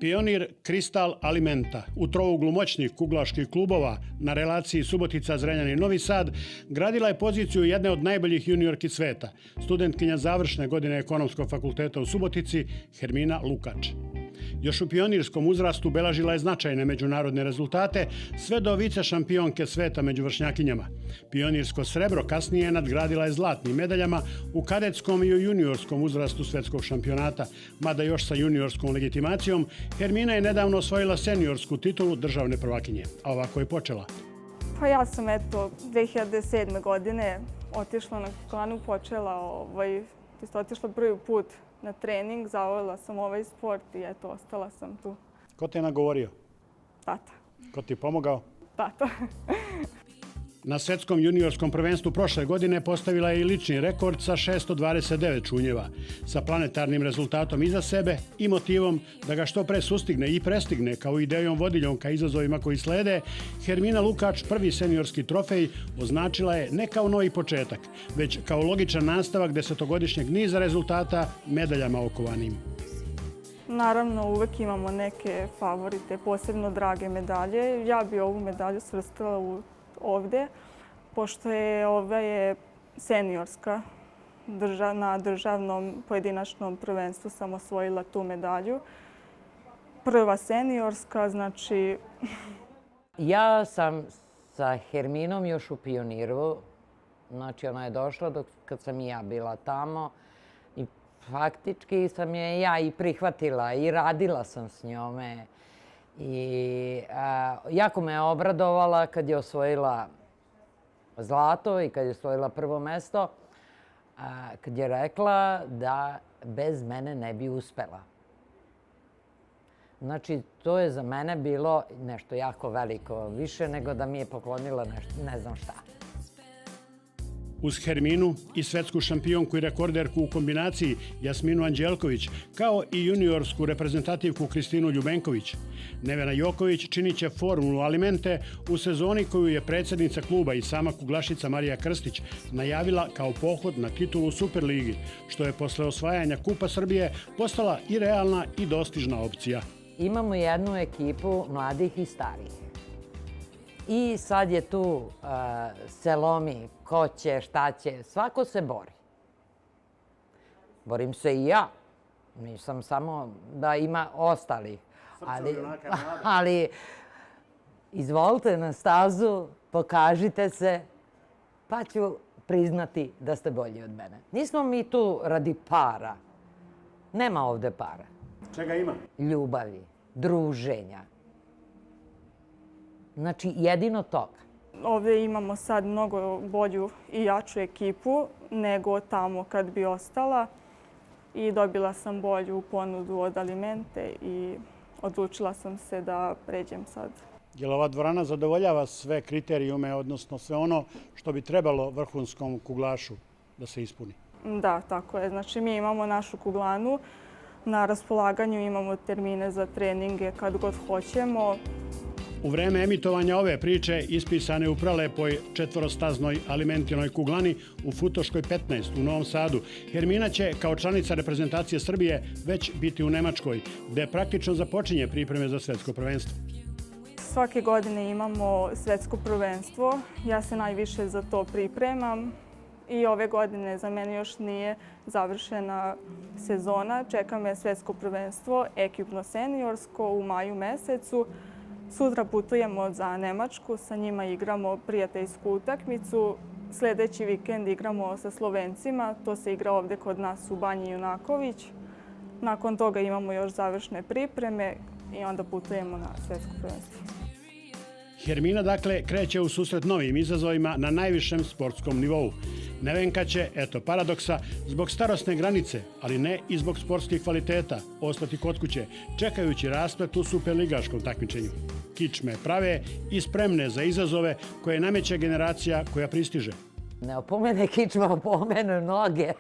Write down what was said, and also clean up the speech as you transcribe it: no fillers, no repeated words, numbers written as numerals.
Pionir Kristal Alimenta u trouglu moćnih kuglaških klubova na relaciji Subotica-Zrenjanin-Novi Sad gradila je poziciju jedne od najboljih juniorki sveta, studentkinja završne godine Ekonomskog fakulteta u Subotici Hermina Lukač. Još u pionirskom uzrastu beležila je značajne međunarodne rezultate sve do vice šampionke sveta među vršnjakinjama. Pionirsko srebro kasnije nadgradila je zlatnim medaljama u kadetskom i u juniorskom uzrastu svetskog šampionata, mada još sa juniorskom legitimacijom Hermina je nedavno osvojila seniorsku titulu državne prvakinje. A ovako je počela. Pa ja sam 2007. godine otišla na kuglanu, otišla prvi put na trening, zavoljela sam ovaj sport i ostala sam tu. Ko te je nagovorio? Tata. Ko ti je pomogao? Tata. Na svetskom juniorskom prvenstvu prošle godine postavila je i lični rekord sa 629 čunjeva, sa planetarnim rezultatom iza sebe i motivom da ga što pre sustigne i prestigne, kao idejom vodiljom ka izazovima koji slede. Hermina Lukač prvi seniorski trofej označila je ne kao novi početak, već kao logičan nastavak desetogodišnjeg niza rezultata medaljama okovanim. Naravno, uvek imamo neke favorite, posebno drage medalje. Ja bi ovu medalju svrstala ovde, pošto je ova seniorska. Na državnom pojedinačnom prvenstvu sam osvojila tu medalju. Prva seniorska, znači... Ja sam sa Herminom još u pioniru. Znači, ona je došla kad sam i ja bila tamo. I faktički sam je ja i prihvatila i radila sam s njome. I jako me je obradovala kad je osvojila zlato i kad je osvojila prvo mesto, kad je rekla da bez mene ne bi uspela. Znači, to je za mene bilo nešto jako veliko, više nego da mi je poklonila nešto, ne znam šta. Uz Herminu i svetsku šampionku i rekorderku u kombinaciji Jasminu Anđelković, kao i juniorsku reprezentativku Kristinu Ljubenković, Nevena Joković činit će formulu Alimente u sezoni koju je predsjednica kluba i sama kuglašica Marija Krstić najavila kao pohod na titulu Superligi, što je posle osvajanja Kupa Srbije postala i realna i dostižna opcija. Imamo jednu ekipu mladih i starih. I sad je tu se lomi ko će, šta će, svako se bori. Borim se i ja, nisam samo da ima ostalih. Ali izvolite na stazu, pokažite se, pa ću priznati da ste bolji od mene. Nismo mi tu radi para. Nema ovde para. Čega ima? Ljubavi, druženja. Znači, jedino toga. Ovdje imamo sad mnogo bolju i jaču ekipu nego tamo kad bi ostala. I dobila sam bolju ponudu od Alimente i odlučila sam se da pređem sad. Je li ova dvorana zadovoljava sve kriterijume, odnosno sve ono što bi trebalo vrhunskom kuglašu da se ispuni? Da, tako je. Znači, mi imamo našu kuglanu. Na raspolaganju imamo termine za treninge kad god hoćemo. U vreme emitovanja ove priče, ispisane u prelepoj četvorostaznoj Alimentinoj kuglani u Futoškoj 15 u Novom Sadu, Hermina će kao članica reprezentacije Srbije već biti u Nemačkoj, gde praktično započinje pripreme za svetsko prvenstvo. Svake godine imamo svetsko prvenstvo. Ja se najviše za to pripremam. I ove godine za mene još nije završena sezona. Čeka me svetsko prvenstvo, ekipno seniorsko u maju mesecu. Sutra putujemo za Nemačku, sa njima igramo prijateljsku utakmicu. Sljedeći vikend igramo sa Slovencima, to se igra ovdje kod nas u Banji Junaković. Nakon toga imamo još završne pripreme i onda putujemo na svetsko prvenstvo. Hermina, dakle, kreće u susret novim izazovima na najvišem sportskom nivou. Nevenka će, eto paradoksa, zbog starosne granice, ali ne i zbog sportskih kvaliteta, ostati kod kuće, čekajući rasplet u superligaškom takmičenju. Kičme prave i spremne za izazove koje nameće generacija koja pristiže. Ne opomene kičma, opomene noge.